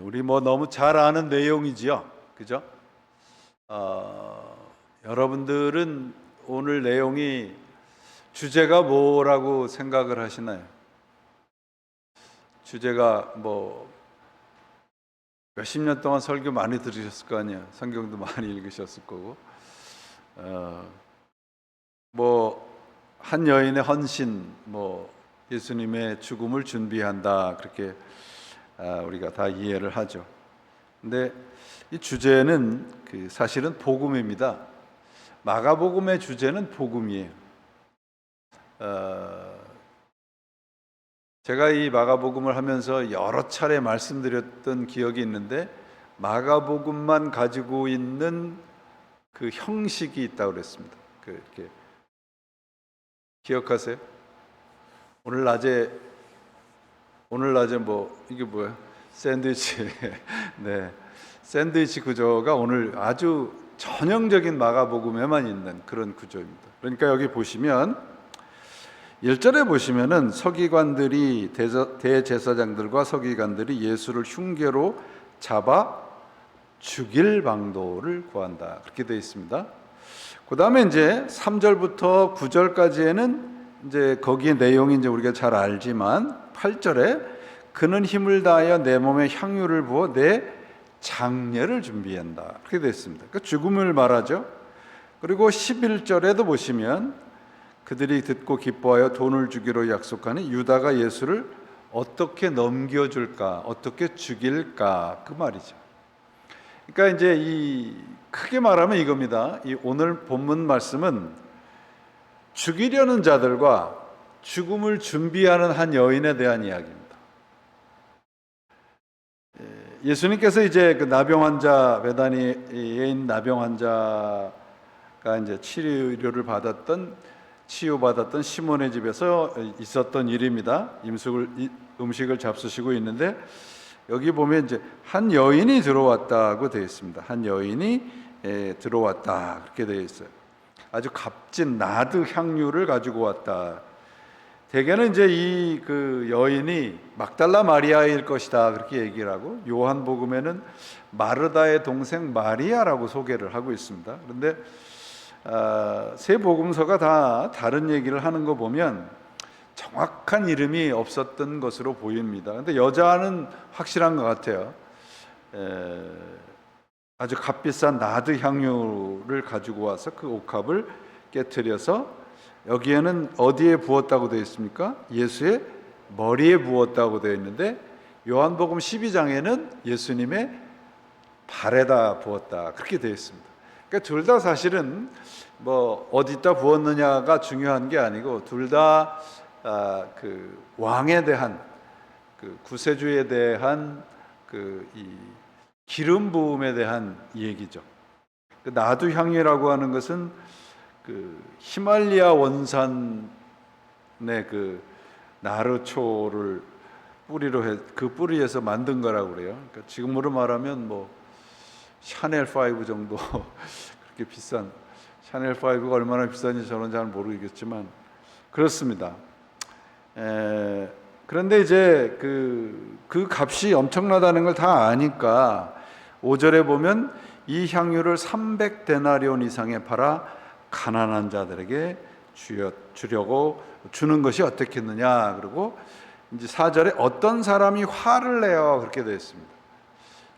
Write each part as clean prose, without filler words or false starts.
우리 뭐 너무 잘 아는 내용이지요, 그죠? 여러분들은 오늘 내용이 주제가 뭐라고 생각을 하시나요? 주제가 뭐 몇십 년 동안 설교 많이 들으셨을 거 아니에요. 성경도 많이 읽으셨을 거고, 뭐 한 여인의 헌신, 뭐 예수님의 죽음을 준비한다, 그렇게 우리가 다 이해를 하죠. 근데 이 주제는 사실은 복음입니다. 마가복음의 주제는 복음이에요. 제가 이 마가복음을 하면서 여러 차례 말씀드렸던 기억이 있는데, 마가복음만 가지고 있는 그 형식이 있다고 그랬습니다. 이렇게 기억하세요? 오늘 낮에 뭐 이게 뭐야? 샌드위치. 네, 샌드위치 구조가 오늘 아주 전형적인 마가복음에만 있는 그런 구조입니다. 그러니까 여기 보시면 1절에 보시면은 서기관들이 대제사장들과 서기관들이 예수를 흉계로 잡아 죽일 방도를 구한다, 그렇게 되어 있습니다. 그 다음에 이제 3절부터 9절까지에는 이제 거기에 내용이 이제 우리가 잘 알지만 8절에 그는 힘을 다하여 내 몸에 향유를 부어 내 장례를 준비한다, 그렇게 되어 있습니다. 그러니까 죽음을 말하죠. 그리고 11절에도 보시면 그들이 듣고 기뻐하여 돈을 주기로 약속하니 유다가 예수를 어떻게 넘겨줄까, 어떻게 죽일까, 그 말이죠. 그러니까 이제 이 크게 말하면 이겁니다. 이 오늘 본문 말씀은 죽이려는 자들과 죽음을 준비하는 한 여인에 대한 이야기입니다. 예수님께서 이제 그 나병 환자, 베다니에 있는 나병 환자가 이제 치유받았던 시몬의 집에서 있었던 일입니다. 음식을 잡수시고 있는데, 여기 보면 이제 한 여인이 들어왔다고 되어 있습니다. 한 여인이 들어왔다, 그렇게 되어 있어요. 아주 값진 나드 향유를 가지고 왔다. 대개는 이제 이 그 여인이 막달라 마리아일 것이다, 그렇게 얘기를 하고, 요한복음에는 마르다의 동생 마리아라고 소개를 하고 있습니다. 그런데 세 복음서가 다 다른 얘기를 하는 거 보면 정확한 이름이 없었던 것으로 보입니다. 근데 여자는 확실한 것 같아요. 아주 값비싼 나드 향유를 가지고 와서 그 옥합을 깨트려서, 여기에는 어디에 부었다고 되어 있습니까? 예수의 머리에 부었다고 되어 있는데, 요한복음 12장에는 예수님의 발에다 부었다, 그렇게 되어 있습니다. 그러니까 둘 다 사실은 뭐 어디다 부었느냐가 중요한 게 아니고, 둘 다 그 왕에 대한, 그 구세주에 대한 이 기름 부음에 대한 얘기죠. 그 나두 향유라고 하는 것은 그 히말리아 원산의 그 나르초를 그 뿌리에서 만든 거라고 그래요. 그러니까 지금으로 말하면 뭐 샤넬 5 정도 그렇게 비싼, 샤넬 5가 얼마나 비싼지 저는 잘 모르겠지만 그렇습니다. 그런데 이제 그 값이 엄청나다는 걸 다 아니까 5절에 보면 이 향유를 300데나리온 이상에 팔아 가난한 자들에게 주려고 주는 것이 어떻겠느냐. 그리고 이제 4절에 어떤 사람이 화를 내어, 그렇게 되어 있습니다.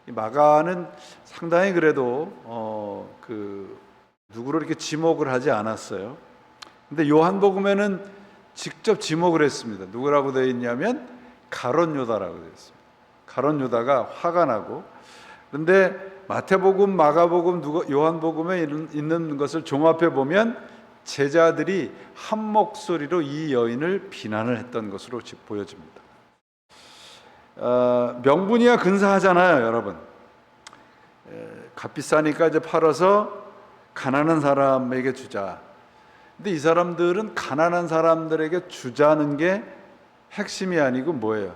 마가는 상당히 그래도 누구를 이렇게 지목을 하지 않았어요. 근데 요한복음에는 직접 지목을 했습니다. 누구라고 되어 있냐면 가롯 유다라고 되어 있습니다. 가롯 유다가 화가 나고, 그런데 마태복음, 마가복음, 요한복음에 있는 것을 종합해 보면 제자들이 한 목소리로 이 여인을 비난을 했던 것으로 보여집니다. 명분이야 근사하잖아요, 여러분. 값비싸니까 이제 팔아서 가난한 사람에게 주자. 근데 이 사람들은 가난한 사람들에게 주자는 게 핵심이 아니고 뭐예요?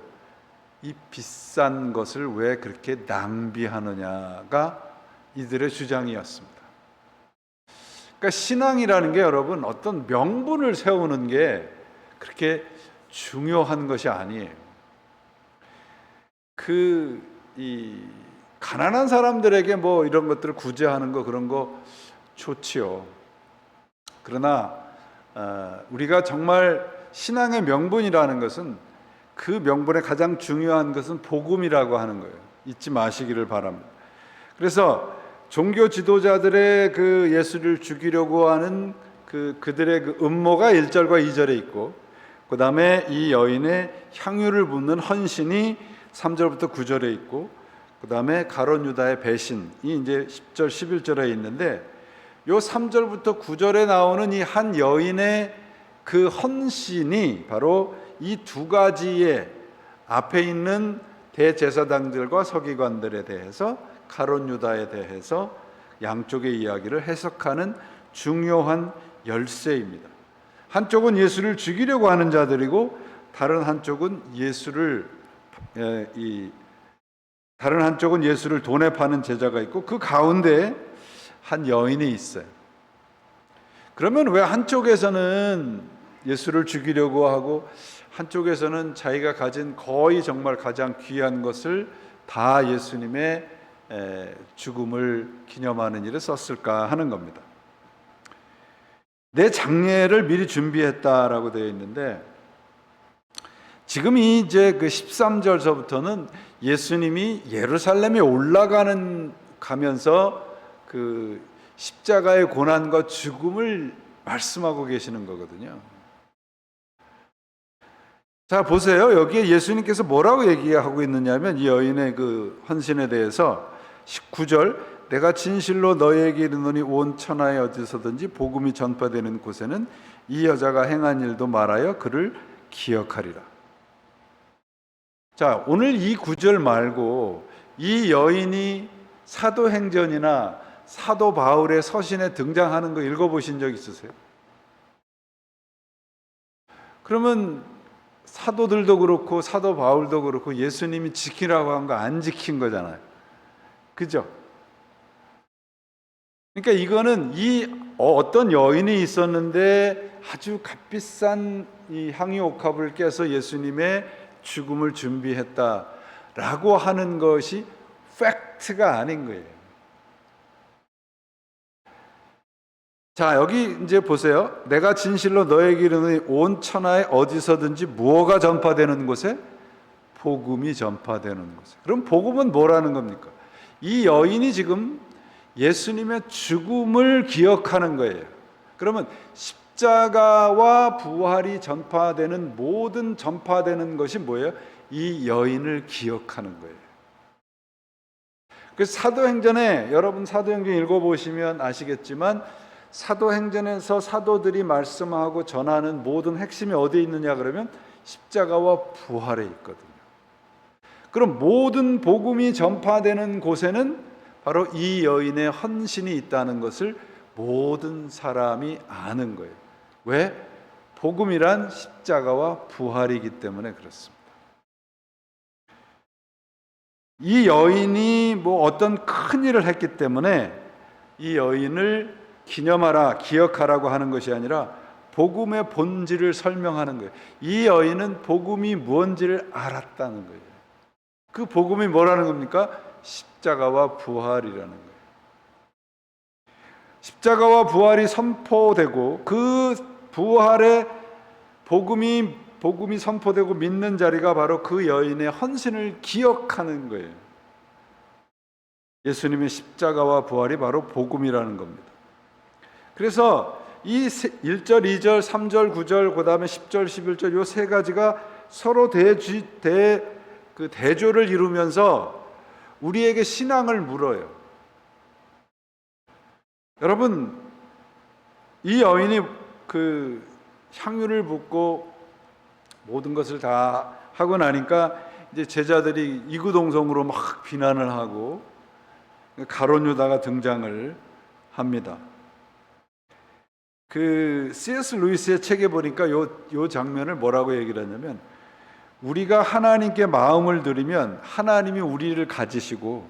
이 비싼 것을 왜 그렇게 낭비하느냐가 이들의 주장이었습니다. 그러니까 신앙이라는 게 여러분, 어떤 명분을 세우는 게 그렇게 중요한 것이 아니에요. 이 가난한 사람들에게 뭐 이런 것들을 구제하는 거 그런 거 좋지요. 그러나 우리가 정말 신앙의 명분이라는 것은 그 명분의 가장 중요한 것은 복음이라고 하는 거예요. 잊지 마시기를 바랍니다. 그래서 종교 지도자들의 그 예수를 죽이려고 하는 그들의 그 음모가 1절과 2절에 있고, 그 다음에 이 여인의 향유를 붓는 헌신이 3절부터 9절에 있고, 그 다음에 가룟 유다의 배신이 이제 10절 11절에 있는데, 요 3절부터 9절에 나오는 이 한 여인의 그 헌신이 바로 이 두 가지의 앞에 있는 대제사장들과 서기관들에 대해서, 가룟 유다에 대해서 양쪽의 이야기를 해석하는 중요한 열쇠입니다. 한쪽은 예수를 죽이려고 하는 자들이고, 다른 한쪽은 예수를 돈에 파는 제자가 있고, 그 가운데 한 여인이 있어요. 그러면 왜 한쪽에서는 예수를 죽이려고 하고 한쪽에서는 자기가 가진 거의 정말 가장 귀한 것을 다 예수님의 죽음을 기념하는 일에 썼을까 하는 겁니다. 내 장례를 미리 준비했다라고 되어 있는데, 지금 이제 그 13절서부터는 예수님이 예루살렘에 가면서 그 십자가의 고난과 죽음을 말씀하고 계시는 거거든요. 자, 보세요. 여기에 예수님께서 뭐라고 얘기하고 있느냐면, 이 여인의 그 헌신에 대해서 19절, 내가 진실로 너희에게 이르노니 온 천하에 어디서든지 복음이 전파되는 곳에는 이 여자가 행한 일도 말하여 그를 기억하리라. 자, 오늘 이 구절 말고 이 여인이 사도행전이나 사도 바울의 서신에 등장하는 거 읽어보신 적 있으세요? 그러면 사도들도 그렇고 사도 바울도 그렇고 예수님이 지키라고 한 거 안 지킨 거잖아요. 그죠? 그러니까 이거는 어떤 여인이 있었는데 아주 값비싼 이 향유 옥합을 깨서 예수님의 죽음을 준비했다라고 하는 것이 팩트가 아닌 거예요. 자, 여기 이제 보세요. 내가 진실로 너에게 이르노니 온 천하에 어디서든지 무엇가 전파되는 곳에 복음이 전파되는 곳에. 그럼 복음은 뭐라는 겁니까? 이 여인이 지금 예수님의 죽음을 기억하는 거예요. 그러면 십자가와 부활이 전파되는 모든 전파되는 것이 뭐예요? 이 여인을 기억하는 거예요. 그래서 사도행전에, 여러분 사도행전 읽어보시면 아시겠지만, 사도행전에서 사도들이 말씀하고 전하는 모든 핵심이 어디에 있느냐 그러면 십자가와 부활에 있거든요. 그럼 모든 복음이 전파되는 곳에는 바로 이 여인의 헌신이 있다는 것을 모든 사람이 아는 거예요. 왜? 복음이란 십자가와 부활이기 때문에 그렇습니다. 이 여인이 뭐 어떤 큰 일을 했기 때문에 이 여인을 기념하라, 기억하라고 하는 것이 아니라 복음의 본질을 설명하는 거예요. 이 여인은 복음이 뭔지를 알았다는 거예요. 그 복음이 뭐라는 겁니까? 십자가와 부활이라는 거예요. 십자가와 부활이 선포되고 그 부활의 복음이 선포되고 믿는 자리가 바로 그 여인의 헌신을 기억하는 거예요. 예수님의 십자가와 부활이 바로 복음이라는 겁니다. 그래서 이 1절, 2절, 3절, 9절, 그 다음에 10절, 11절 요 세 가지가 서로 대조를 이루면서 우리에게 신앙을 물어요. 여러분, 이 여인이 그 향유를 붓고 모든 것을 다 하고 나니까 이제 제자들이 이구동성으로 막 비난을 하고 가룟 유다가 등장을 합니다. 그 C.S. 루이스의 책에 보니까 요 장면을 뭐라고 얘기를 하냐면, 우리가 하나님께 마음을 드리면 하나님이 우리를 가지시고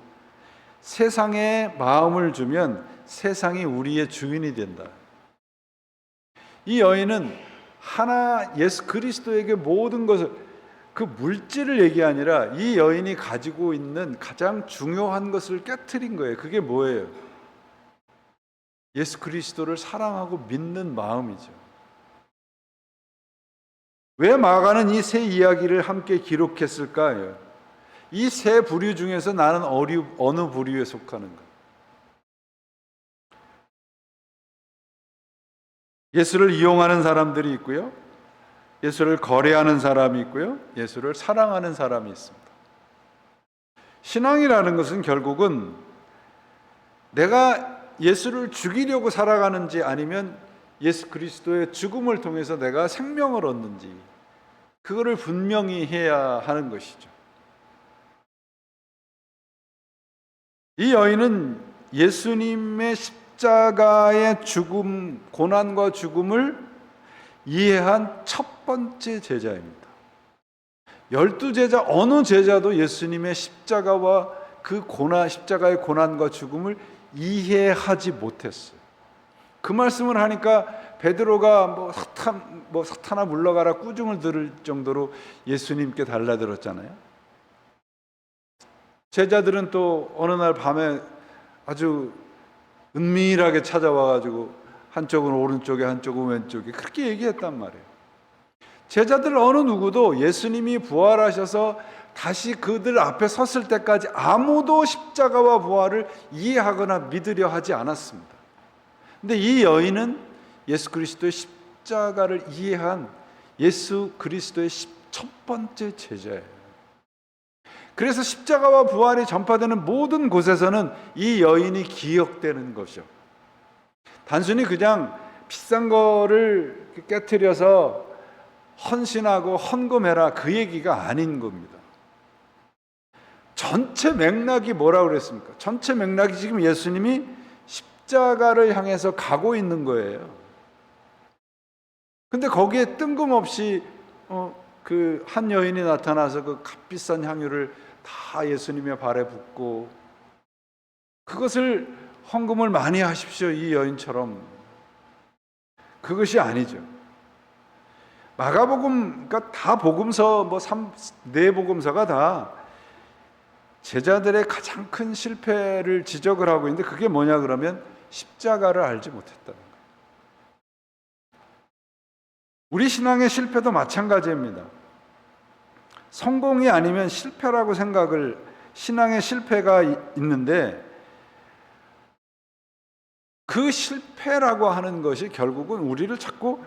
세상에 마음을 주면 세상이 우리의 주인이 된다. 이 여인은 예수 그리스도에게 모든 것을, 그 물질을 얘기 아니라 이 여인이 가지고 있는 가장 중요한 것을 깨트린 거예요. 그게 뭐예요? 예수 그리스도를 사랑하고 믿는 마음이죠. 왜 마가는 이 세 이야기를 함께 기록했을까요? 이 세 부류 중에서 나는 어느 부류에 속하는가? 예수를 이용하는 사람들이 있고요. 예수를 거래하는 사람이 있고요. 예수를 사랑하는 사람이 있습니다. 신앙이라는 것은 결국은 내가 예수를 죽이려고 살아가는지 아니면 예수 그리스도의 죽음을 통해서 내가 생명을 얻는지 그거를 분명히 해야 하는 것이죠. 이 여인은 예수님의 십자가의 죽음, 고난과 죽음을 이해한 첫 번째 제자입니다. 12제자 어느 제자도 예수님의 십자가와 그 십자가의 고난과 죽음을 이해하지 못했어요. 그 말씀을 하니까 베드로가 사탄아 물러가라 꾸중을 들을 정도로 예수님께 달라들었잖아요. 제자들은 또 어느 날 밤에 아주 은밀하게 찾아와가지고 한쪽은 오른쪽에 한쪽은 왼쪽에 그렇게 얘기했단 말이에요. 제자들 어느 누구도 예수님이 부활하셔서 다시 그들 앞에 섰을 때까지 아무도 십자가와 부활을 이해하거나 믿으려 하지 않았습니다. 근데 이 여인은 예수 그리스도의 십자가를 이해한 예수 그리스도의 첫 번째 제자예요. 그래서 십자가와 부활이 전파되는 모든 곳에서는 이 여인이 기억되는 것이죠. 단순히 그냥 비싼 거를 깨트려서 헌신하고 헌금해라 그 얘기가 아닌 겁니다. 전체 맥락이 뭐라고 그랬습니까? 전체 맥락이 지금 예수님이 십자가를 향해서 가고 있는 거예요. 근데 거기에 뜬금없이 그 한 여인이 나타나서 그 값비싼 향유를 다 예수님의 발에 붓고 그것을 헌금을 많이 하십시오 이 여인처럼 그것이 아니죠. 마가복음 그러니까 다 복음서 네 복음서가 다 제자들의 가장 큰 실패를 지적을 하고 있는데 그게 뭐냐 그러면 십자가를 알지 못했다는 거예요. 우리 신앙의 실패도 마찬가지입니다. 성공이 아니면 실패라고 생각을 신앙의 실패가 있는데 그 실패라고 하는 것이 결국은 우리를 자꾸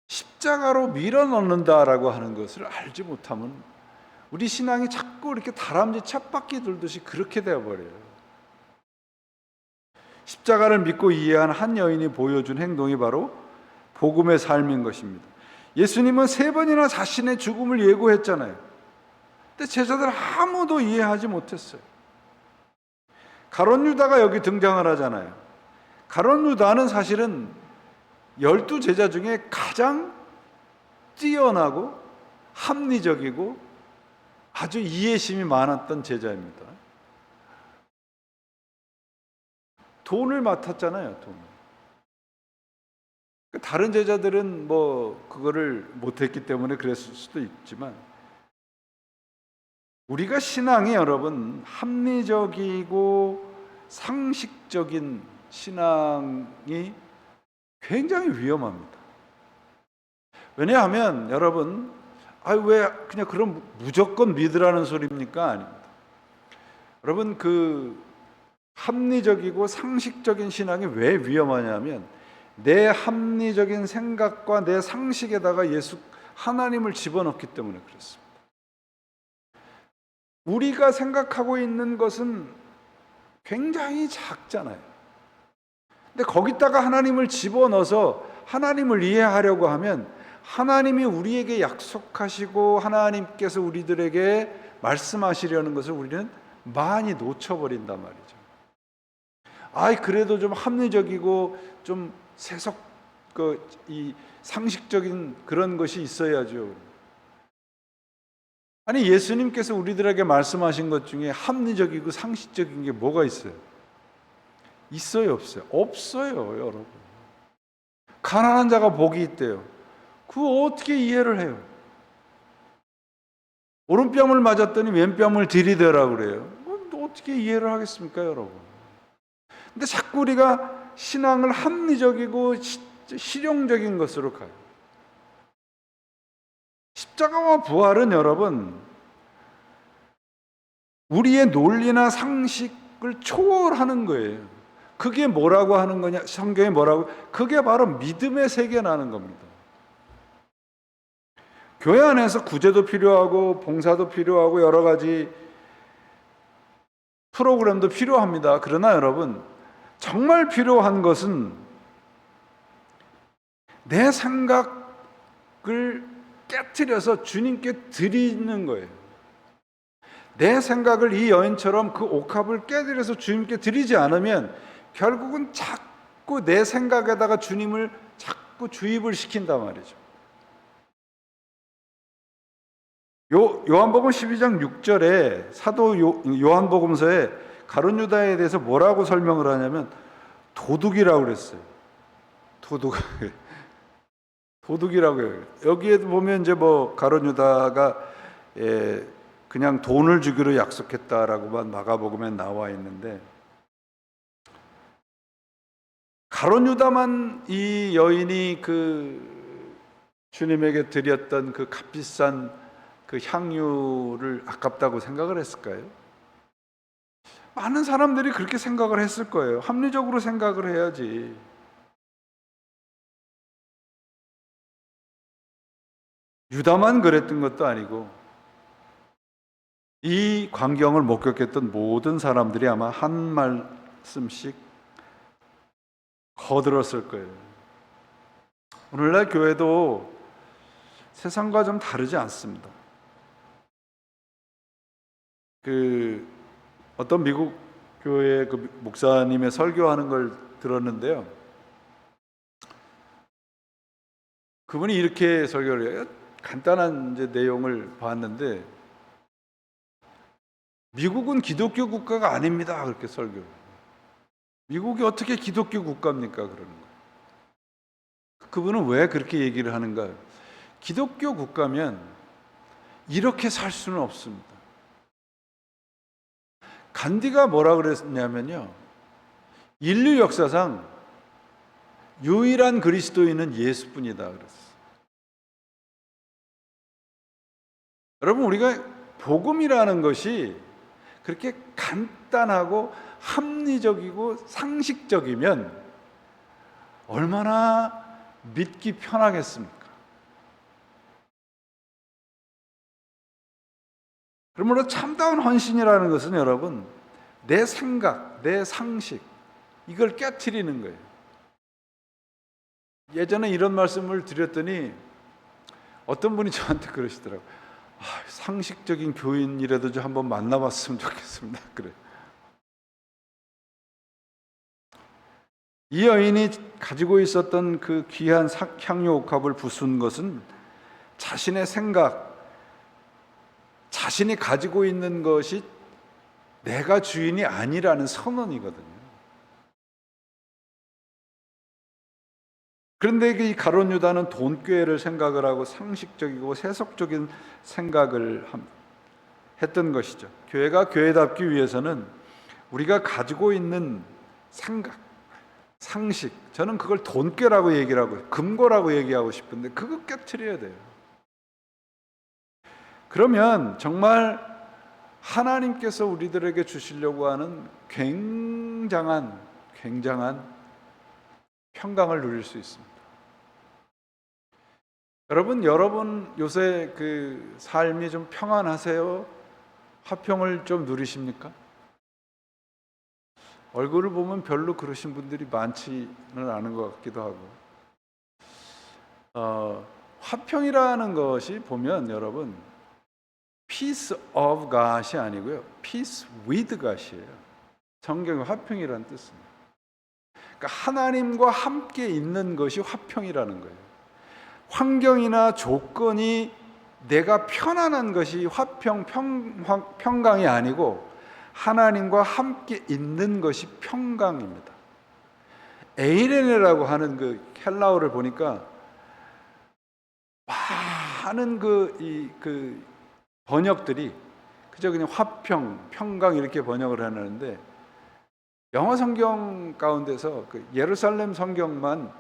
십자가로 밀어넣는다라고 하는 것을 알지 못하면 우리 신앙이 자꾸 이렇게 다람쥐 쳇바퀴 돌듯이 그렇게 되어버려요. 십자가를 믿고 이해한 한 여인이 보여준 행동이 바로 복음의 삶인 것입니다. 예수님은 3번이나 자신의 죽음을 예고했잖아요. 근데 제자들 아무도 이해하지 못했어요. 가룟 유다가 여기 등장을 하잖아요. 가룟 유다는 사실은 12제자 중에 가장 뛰어나고 합리적이고 아주 이해심이 많았던 제자입니다. 돈을 맡았잖아요, 돈을. 다른 제자들은 그거를 못했기 때문에 그랬을 수도 있지만 우리가 신앙이 여러분 합리적이고 상식적인 신앙이 굉장히 위험합니다. 왜냐하면 여러분 왜 그냥 그럼 무조건 믿으라는 소리입니까? 아닙니다. 여러분 그 합리적이고 상식적인 신앙이 왜 위험하냐면 내 합리적인 생각과 내 상식에다가 하나님을 집어넣기 때문에 그렇습니다. 우리가 생각하고 있는 것은 굉장히 작잖아요. 근데 거기다가 하나님을 집어넣어서 하나님을 이해하려고 하면 하나님이 우리에게 약속하시고 하나님께서 우리들에게 말씀하시려는 것을 우리는 많이 놓쳐버린단 말이죠. 그래도 좀 합리적이고 좀 이 상식적인 그런 것이 있어야죠. 예수님께서 우리들에게 말씀하신 것 중에 합리적이고 상식적인 게 뭐가 있어요? 있어요, 없어요? 없어요, 여러분. 가난한 자가 복이 있대요. 그거 어떻게 이해를 해요? 오른뺨을 맞았더니 왼뺨을 들이대라고 그래요. 어떻게 이해를 하겠습니까, 여러분? 근데 자꾸 우리가 신앙을 합리적이고 실용적인 것으로 가요. 십자가와 부활은 여러분, 우리의 논리나 상식을 초월하는 거예요. 그게 뭐라고 하는 거냐? 성경에 뭐라고? 그게 바로 믿음의 세계라는 겁니다. 교회 안에서 구제도 필요하고 봉사도 필요하고 여러 가지 프로그램도 필요합니다. 그러나 여러분, 정말 필요한 것은 내 생각을 깨트려서 주님께 드리는 거예요. 내 생각을 이 여인처럼 그 옥합을 깨뜨려서 주님께 드리지 않으면 결국은 자꾸 내 생각에다가 주님을 자꾸 주입을 시킨단 말이죠. 요한복음 12장 6절에 사도 요한복음서에 가룟 유다에 대해서 뭐라고 설명을 하냐면 도둑이라고 그랬어요. 도둑이라고 해요. 여기에 보면 이제 뭐 가룟 유다가 그냥 돈을 주기로 약속했다라고만 마가복음에 나와 있는데, 가룟 유다만 이 여인이 그 주님에게 드렸던 그 값비싼 그 향유를 아깝다고 생각을 했을까요? 많은 사람들이 그렇게 생각을 했을 거예요. 합리적으로 생각을 해야지. 유다만 그랬던 것도 아니고 이 광경을 목격했던 모든 사람들이 아마 한 말씀씩 거들었을 거예요. 오늘날 교회도 세상과 좀 다르지 않습니다. 어떤 미국 교회 그 목사님의 설교하는 걸 들었는데요. 그분이 이렇게 설교를 해요. 간단한 이제 내용을 봤는데, 미국은 기독교 국가가 아닙니다. 그렇게 설교를. 미국이 어떻게 기독교 국가입니까? 그러는 거예요. 그분은 왜 그렇게 얘기를 하는가? 기독교 국가면 이렇게 살 수는 없습니다. 간디가 뭐라 그랬냐면요, 인류 역사상 유일한 그리스도인은 예수뿐이다 그랬어요. 여러분, 우리가 복음이라는 것이 그렇게 간단하고 합리적이고 상식적이면 얼마나 믿기 편하겠습니까? 그러므로 참다운 헌신이라는 것은 여러분, 내 생각, 내 상식, 이걸 깨트리는 거예요. 예전에 이런 말씀을 드렸더니 어떤 분이 저한테 그러시더라고요. 상식적인 교인이라도 좀 한번 만나봤으면 좋겠습니다. 그래. 이 여인이 가지고 있었던 그 귀한 향유 옥합을 부순 것은 자신의 생각, 자신이 가지고 있는 것이 내가 주인이 아니라는 선언이거든요. 그런데 이 가룟 유다는 돈꾀를 생각을 하고 상식적이고 세속적인 생각을 했던 것이죠. 교회가 교회답기 위해서는 우리가 가지고 있는 생각, 상식, 저는 그걸 돈꾀라고 얘기를 하고 금고라고 얘기하고 싶은데 그거 깨트려야 돼요. 그러면 정말 하나님께서 우리들에게 주시려고 하는 굉장한 평강을 누릴 수 있습니다. 여러분 요새 그 삶이 좀 평안하세요? 화평을 좀 누리십니까? 얼굴을 보면 별로 그러신 분들이 많지는 않은 것 같기도 하고, 화평이라는 것이 보면 여러분 Peace of God이 아니고요, Peace with God이에요. 성경의 화평이라는 뜻입니다. 그러니까 하나님과 함께 있는 것이 화평이라는 거예요. 환경이나 조건이 내가 편안한 것이 평강이 아니고 하나님과 함께 있는 것이 평강입니다. 에이레네라고 하는 그 헬라어를 보니까 많은 그 번역들이 그저 그냥 화평, 평강 이렇게 번역을 하는데 영어 성경 가운데서 그 예루살렘 성경만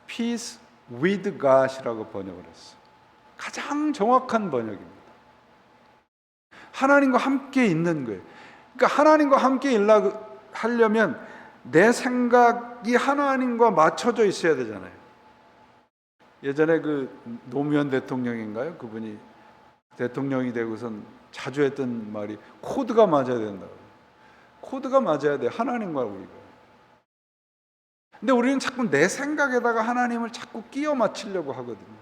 Peace with God이라고 번역을 했어요. 가장 정확한 번역입니다. 하나님과 함께 있는 거예요. 그러니까 하나님과 함께 하려면 내 생각이 하나님과 맞춰져 있어야 되잖아요. 예전에 그 노무현 대통령인가요? 그분이 대통령이 되고선 자주 했던 말이 코드가 맞아야 된다고. 코드가 맞아야 돼. 하나님과 우리가. 근데 우리는 자꾸 내 생각에다가 하나님을 자꾸 끼워 맞추려고 하거든요.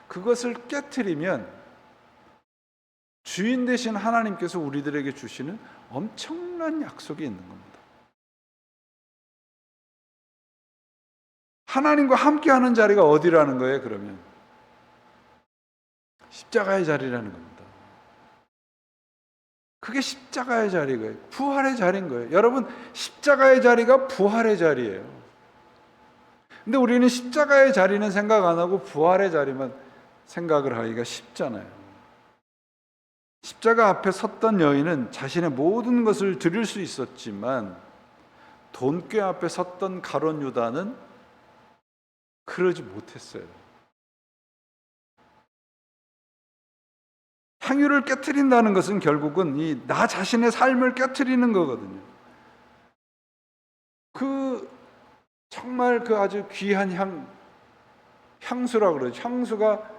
그것을 깨트리면 주인 되신 하나님께서 우리들에게 주시는 엄청난 약속이 있는 겁니다. 하나님과 함께하는 자리가 어디라는 거예요? 그러면 십자가의 자리라는 겁니다. 그게 십자가의 자리예요. 부활의 자리인 거예요. 여러분, 십자가의 자리가 부활의 자리예요. 근데 우리는 십자가의 자리는 생각 안 하고 부활의 자리만 생각을 하기가 쉽잖아요. 십자가 앞에 섰던 여인은 자신의 모든 것을 드릴 수 있었지만 돈꾀 앞에 섰던 가룟 유다는 그러지 못했어요. 향유를 깨트린다는 것은 결국은 이 나 자신의 삶을 깨트리는 거거든요. 정말 그 아주 귀한 향수라고 그러죠. 향수가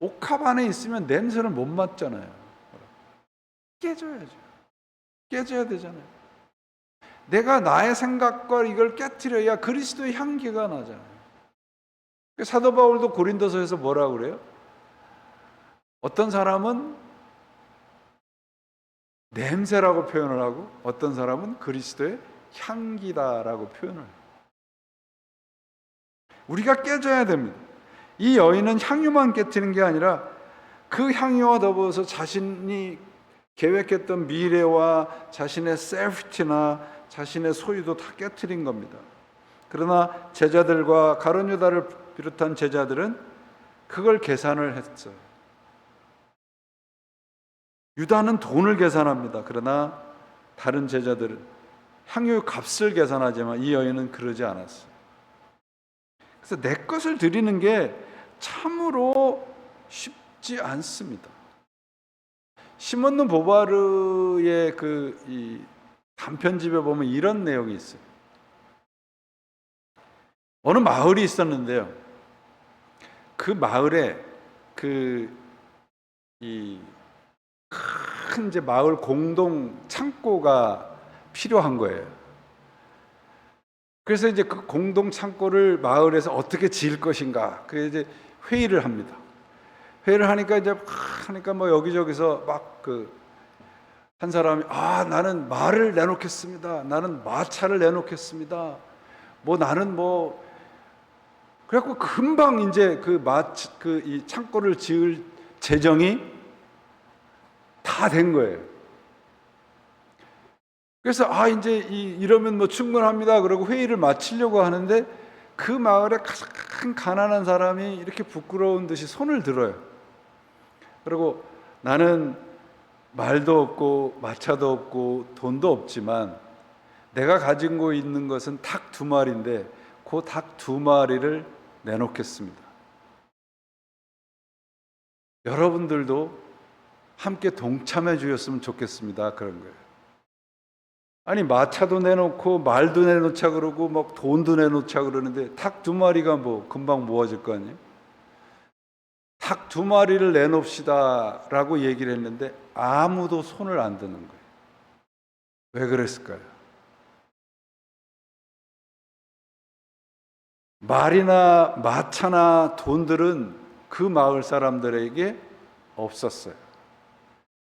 옥합 안에 있으면 냄새를 못 맡잖아요. 깨져야죠. 깨져야 되잖아요. 내가 나의 생각과 이걸 깨트려야 그리스도의 향기가 나잖아요. 사도 바울도 고린도서에서 뭐라고 그래요? 어떤 사람은 냄새라고 표현을 하고 어떤 사람은 그리스도의 향기다라고 표현을 해요. 우리가 깨져야 됩니다. 이 여인은 향유만 깨트리는 게 아니라 그 향유와 더불어서 자신이 계획했던 미래와 자신의 세이프티나 자신의 소유도 다 깨트린 겁니다. 그러나 제자들과 가룟 유다를 비롯한 제자들은 그걸 계산을 했어요. 유다는 돈을 계산합니다. 그러나 다른 제자들은 향유 값을 계산하지만 이 여인은 그러지 않았어요. 그래서 내 것을 드리는 게 참으로 쉽지 않습니다. 시몬느 보바르의 이 단편집에 보면 이런 내용이 있어요. 어느 마을이 있었는데요. 그 마을에 큰 이제 마을 공동 창고가 필요한 거예요. 그래서 이제 그 공동 창고를 마을에서 어떻게 지을 것인가. 그래서 이제 회의를 합니다. 회의를 하니까 뭐 여기저기서 막 한 사람이 나는 말을 내놓겠습니다. 나는 마차를 내놓겠습니다. 나는 그래갖고 금방 이제 이 창고를 지을 재정이 다 된 거예요. 그래서 이제 이러면 충분합니다. 그러고 회의를 마치려고 하는데 그 마을에 가장 가난한 사람이 이렇게 부끄러운 듯이 손을 들어요. 그리고 나는 말도 없고 마차도 없고 돈도 없지만 내가 가지고 있는 것은 닭 2마리인데 그 닭 2마리를 내놓겠습니다. 여러분들도 함께 동참해 주셨으면 좋겠습니다. 그런 거예요. 아니 마차도 내놓고 말도 내놓자 그러고 막 돈도 내놓자 그러는데 닭 2마리가 금방 모아질 거 아니에요? 닭 2마리를 내놓읍시다 라고 얘기를 했는데 아무도 손을 안 드는 거예요. 왜 그랬을까요? 말이나 마차나 돈들은 그 마을 사람들에게 없었어요.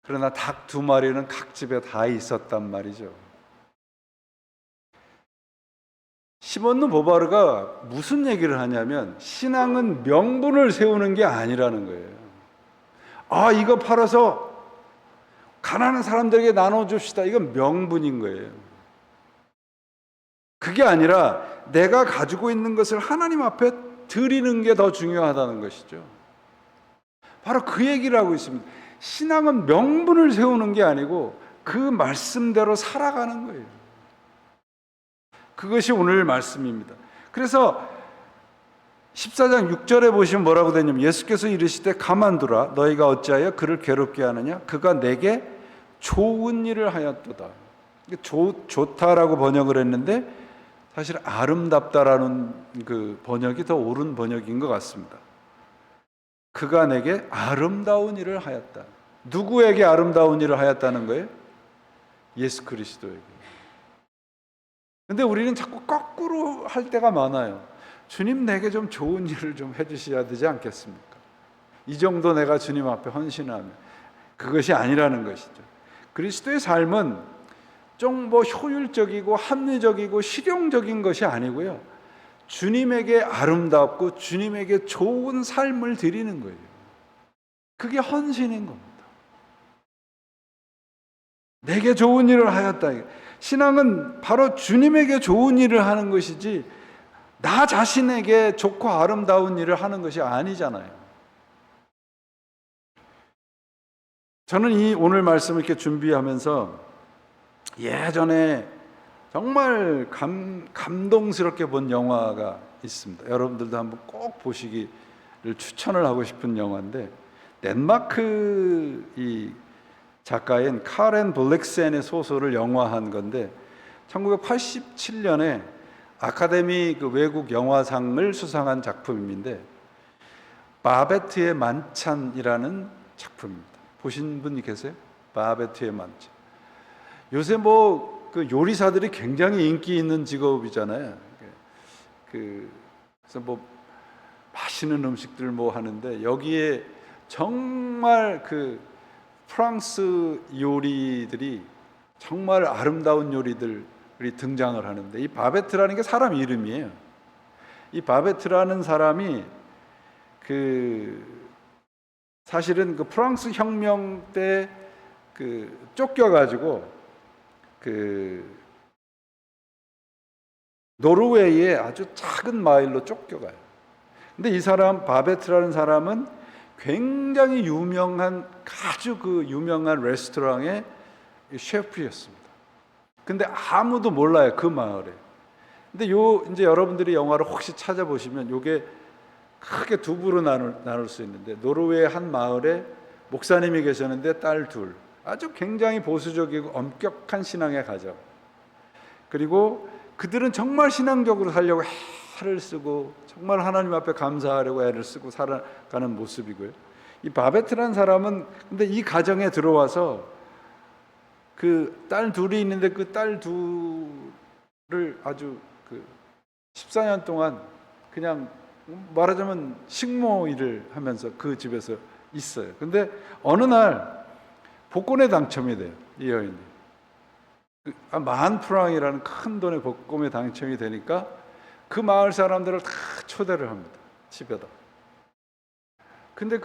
그러나 닭 2마리는 각 집에 다 있었단 말이죠. 시몬느 보바르가 무슨 얘기를 하냐면 신앙은 명분을 세우는 게 아니라는 거예요. 이거 팔아서 가난한 사람들에게 나눠줍시다. 이건 명분인 거예요. 그게 아니라 내가 가지고 있는 것을 하나님 앞에 드리는 게 더 중요하다는 것이죠. 바로 그 얘기를 하고 있습니다. 신앙은 명분을 세우는 게 아니고 그 말씀대로 살아가는 거예요. 그것이 오늘 말씀입니다. 그래서 14장 6절에 보시면 뭐라고 되냐면 예수께서 이르시되 가만두라 너희가 어찌하여 그를 괴롭게 하느냐 그가 내게 좋은 일을 하였도다. 좋다라고 번역을 했는데 사실 아름답다라는 그 번역이 더 옳은 번역인 것 같습니다. 그가 내게 아름다운 일을 하였다. 누구에게 아름다운 일을 하였다는 거예요? 예수 그리스도에게. 근데 우리는 자꾸 거꾸로 할 때가 많아요. 주님 내게 좀 좋은 일을 좀 해주셔야 되지 않겠습니까? 이 정도 내가 주님 앞에 헌신하면. 그것이 아니라는 것이죠. 그리스도의 삶은 좀 뭐 효율적이고 합리적이고 실용적인 것이 아니고요. 주님에게 아름답고 주님에게 좋은 삶을 드리는 거예요. 그게 헌신인 겁니다. 내게 좋은 일을 하였다. 신앙은 바로 주님에게 좋은 일을 하는 것이지 나 자신에게 좋고 아름다운 일을 하는 것이 아니잖아요. 저는 이 오늘 말씀을 이렇게 준비하면서 예전에 정말 감동스럽게 본 영화가 있습니다. 여러분들도 한번 꼭 보시기를 추천을 하고 싶은 영화인데 덴마크 이 작가인 카렌 블랙센의 소설을 영화한 건데 1987년에 아카데미 그 외국 영화상을 수상한 작품인데 바베트의 만찬이라는 작품입니다. 보신 분이 계세요? 바베트의 만찬. 요새 뭐 그 요리사들이 굉장히 인기 있는 직업이잖아요. 그래서 뭐 맛있는 음식들 뭐 하는데 여기에 정말 그 프랑스 요리들이 정말 아름다운 요리들이 등장을 하는데 이 바베트라는 게 사람 이름이에요. 이 바베트라는 사람이 그 사실은 그 프랑스 혁명 때 그 쫓겨가지고 그 노르웨이의 아주 작은 마을로 쫓겨가요. 근데 이 사람 바베트라는 사람은 굉장히 유명한 아주 그 유명한 레스토랑의 셰프였습니다. 근데 아무도 몰라요 그 마을에. 근데 요 이제 여러분들이 영화를 혹시 찾아보시면 요게 크게 두 부로 나눌 수 있는데 노르웨이 한 마을에 목사님이 계셨는데 딸 둘. 아주 굉장히 보수적이고 엄격한 신앙의 가정. 그리고 그들은 정말 신앙적으로 살려고 애를 쓰고 정말 하나님 앞에 감사하려고 애를 쓰고 살아가는 모습이고요. 이 바베트라는 사람은 근데 이 가정에 들어와서 그 딸 둘이 있는데 그 딸 둘을 아주 그 14년 동안 그냥 말하자면 식모 일을 하면서 그 집에서 있어요. 근데 어느 날 복권에 당첨이 돼요. 이 여인이. 10,000프랑이라는 큰 돈의 복권에 당첨이 되니까 그 마을 사람들을 다 초대를 합니다. 집에다. 근데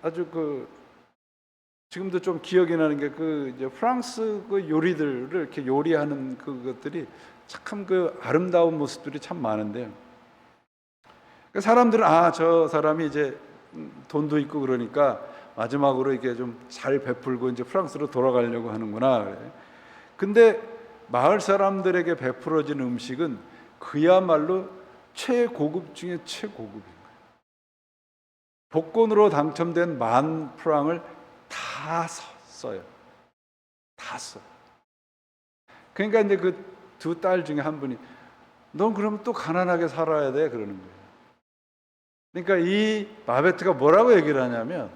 아주 지금도 좀 기억이 나는 게 이제 프랑스 그 요리들을 이렇게 요리하는 그것들이 참 그 아름다운 모습들이 참 많은데요. 그 사람들은 저 사람이 이제 돈도 있고 그러니까 마지막으로 이게 좀 잘 베풀고 이제 프랑스로 돌아가려고 하는구나. 근데 마을 사람들에게 베풀어진 음식은 그야말로 최고급 중에 최고급인 거예요. 복권으로 당첨된 10,000프랑을 다 써요. 다 써. 그러니까 이제 그 두 딸 중에 한 분이 넌 그러면 또 가난하게 살아야 돼 그러는 거예요. 그러니까 이 바베트가 뭐라고 얘기를 하냐면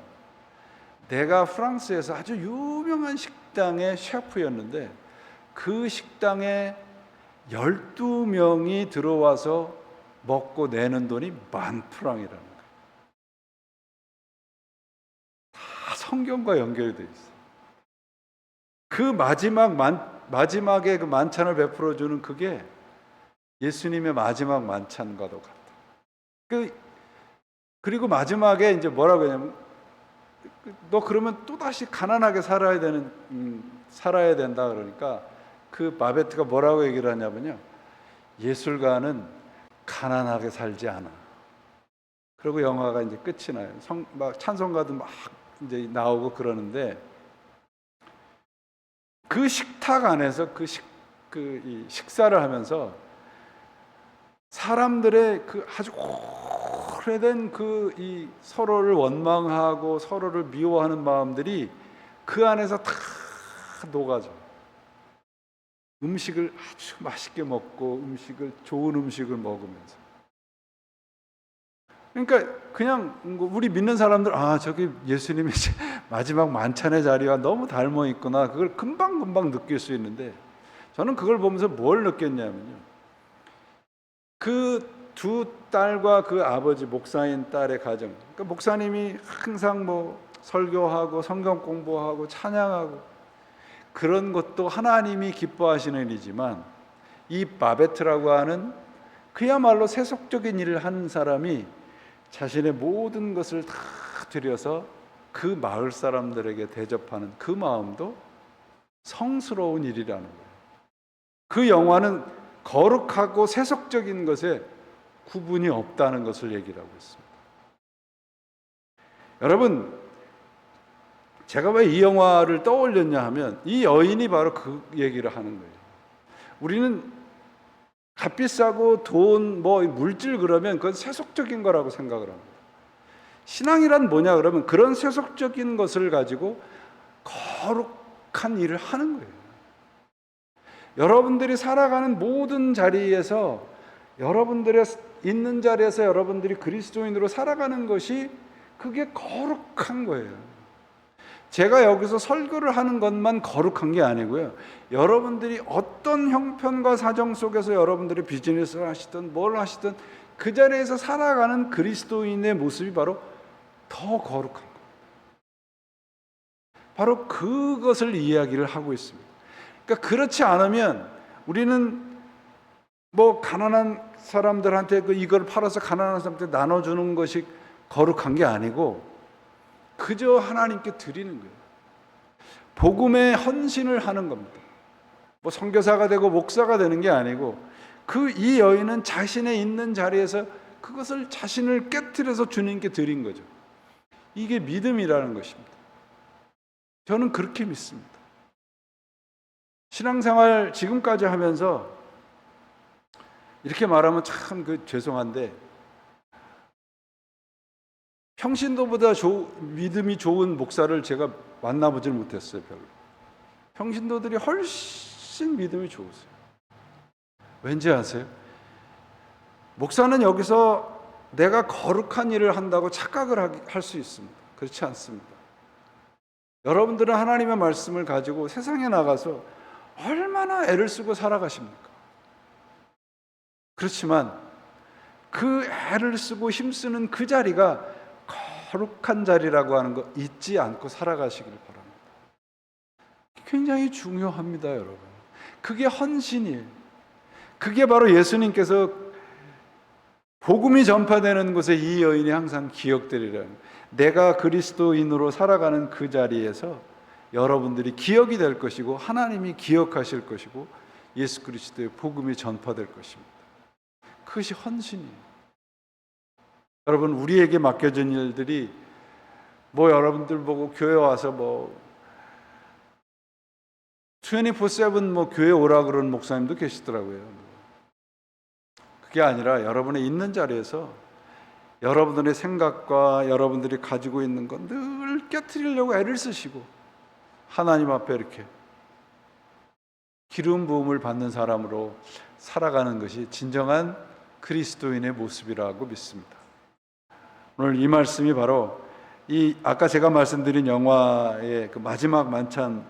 내가 프랑스에서 아주 유명한 식당의 셰프였는데 그 식당에 12명이 들어와서 먹고 내는 돈이 10,000프랑이라는 거예요. 다 성경과 연결이 되어 있어요. 그 마지막에 그 만찬을 베풀어 주는 그게 예수님의 마지막 만찬과도 같다. 그리고 마지막에 이제 뭐라고 하냐면 너 그러면 또 다시 가난하게 살아야 된다 그러니까 그 바베트가 뭐라고 얘기를 하냐면요. 예술가는 가난하게 살지 않아. 그리고 영화가 이제 끝이 나요. 막 찬송가도 막 이제 나오고 그러는데 그 식탁 안에서 이 식사를 하면서 사람들의 그 아주 오래된 그 이 서로를 원망하고 서로를 미워하는 마음들이 그 안에서 다 녹아져. 음식을 아주 맛있게 먹고 좋은 음식을 먹으면서. 그러니까 그냥 우리 믿는 사람들 저기 예수님이 마지막 만찬의 자리와 너무 닮아 있구나, 그걸 금방 느낄 수 있는데, 저는 그걸 보면서 뭘 느꼈냐면요, 그 두 딸과 그 아버지, 목사인 딸의 가정, 그러니까 목사님이 항상 설교하고 성경 공부하고 찬양하고 그런 것도 하나님이 기뻐하시는 일이지만, 이 바베트라고 하는 그야말로 세속적인 일을 하는 사람이 자신의 모든 것을 다 들여서 그 마을 사람들에게 대접하는 그 마음도 성스러운 일이라는 거예요. 그 영화는 거룩하고 세속적인 것에 구분이 없다는 것을 얘기를 하고 있습니다. 여러분, 제가 왜 이 영화를 떠올렸냐 하면, 이 여인이 바로 그 얘기를 하는 거예요. 우리는 값비싸고 돈, 물질 그러면 그건 세속적인 거라고 생각을 합니다. 신앙이란 뭐냐 그러면 그런 세속적인 것을 가지고 거룩한 일을 하는 거예요. 여러분들이 살아가는 모든 자리에서, 여러분들의 있는 자리에서 여러분들이 그리스도인으로 살아가는 것이, 그게 거룩한 거예요. 제가 여기서 설교를 하는 것만 거룩한 게 아니고요, 여러분들이 어떤 형편과 사정 속에서 여러분들이 비즈니스를 하시든 뭘 하시든 그 자리에서 살아가는 그리스도인의 모습이 바로 더 거룩한 겁니다. 바로 그것을 이야기를 하고 있습니다. 그러니까 그렇지 않으면 우리는 가난한 사람들한테 이걸 팔아서 가난한 사람한테 나눠주는 것이 거룩한 게 아니고, 그저 하나님께 드리는 거예요. 복음의 헌신을 하는 겁니다. 선교사가 되고 목사가 되는 게 아니고, 이 여인은 자신의 있는 자리에서 그것을 자신을 깨트려서 주님께 드린 거죠. 이게 믿음이라는 것입니다. 저는 그렇게 믿습니다. 신앙생활 지금까지 하면서 이렇게 말하면 참 죄송한데, 평신도보다 믿음이 좋은 목사를 제가 만나보질 못했어요. 별로. 평신도들이 훨씬 믿음이 좋으세요. 왠지 아세요? 목사는 여기서 내가 거룩한 일을 한다고 착각을 할 수 있습니다. 그렇지 않습니다. 여러분들은 하나님의 말씀을 가지고 세상에 나가서 얼마나 애를 쓰고 살아가십니까? 그렇지만 그 애를 쓰고 힘쓰는 그 자리가 거룩한 자리라고 하는 거 잊지 않고 살아가시길 바랍니다. 굉장히 중요합니다, 여러분. 그게 헌신이에요. 그게 바로 예수님께서 복음이 전파되는 곳에 이 여인이 항상 기억되리라는, 내가 그리스도인으로 살아가는 그 자리에서 여러분들이 기억이 될 것이고 하나님이 기억하실 것이고 예수 그리스도의 복음이 전파될 것입니다. 그것이 헌신이에요. 여러분, 우리에게 맡겨진 일들이 여러분들 보고 교회 와서 24/7 교회 오라 그러는 목사님도 계시더라고요. 그게 아니라 여러분의 있는 자리에서 여러분들의 생각과 여러분들이 가지고 있는 건 늘 깨트리려고 애를 쓰시고 하나님 앞에 이렇게 기름 부음을 받는 사람으로 살아가는 것이 진정한 그리스도인의 모습이라고 믿습니다. 오늘 이 말씀이 바로 아까 제가 말씀드린 영화의 그 마지막 만찬,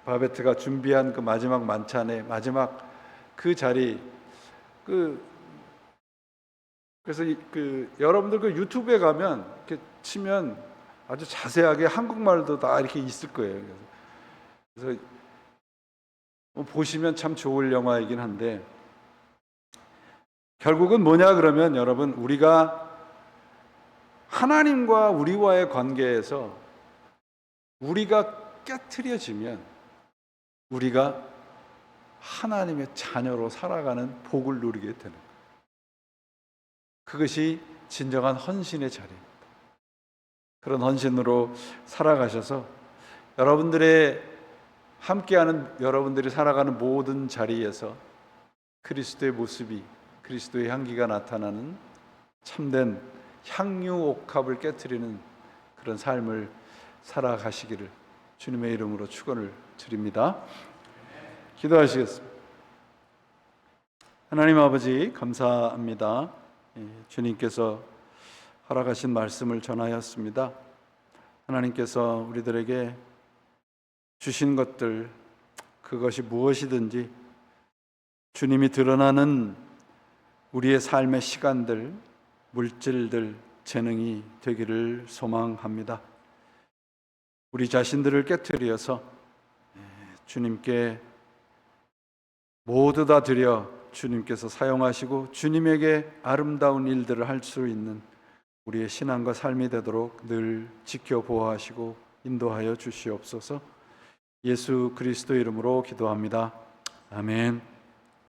바베트가 준비한 그 마지막 만찬의 마지막 그 자리, 그래서 여러분들 유튜브에 가면 이렇게 치면 아주 자세하게 한국말도 다 이렇게 있을 거예요. 그래서 보시면 참 좋을 영화이긴 한데, 결국은 뭐냐 그러면 여러분, 우리가 하나님과 우리와의 관계에서 우리가 깨트려지면 우리가 하나님의 자녀로 살아가는 복을 누리게 되는 거예요. 그것이 진정한 헌신의 자리입니다. 그런 헌신으로 살아가셔서 여러분들의 함께하는 여러분들이 살아가는 모든 자리에서 그리스도의 모습이, 그리스도의 향기가 나타나는 참된 향유 옥합을 깨트리는 그런 삶을 살아가시기를 주님의 이름으로 축원을 드립니다. 기도하시겠습니다. 하나님 아버지 감사합니다. 주님께서 허락하신 말씀을 전하였습니다. 하나님께서 우리들에게 주신 것들, 그것이 무엇이든지 주님이 드러나는 우리의 삶의 시간들, 물질들, 재능이 되기를 소망합니다. 우리 자신들을 깨트려서 주님께 모두 다 드려 주님께서 사용하시고 주님에게 아름다운 일들을 할 수 있는 우리의 신앙과 삶이 되도록 늘 지켜보호하시고 인도하여 주시옵소서. 예수 그리스도 이름으로 기도합니다. 아멘.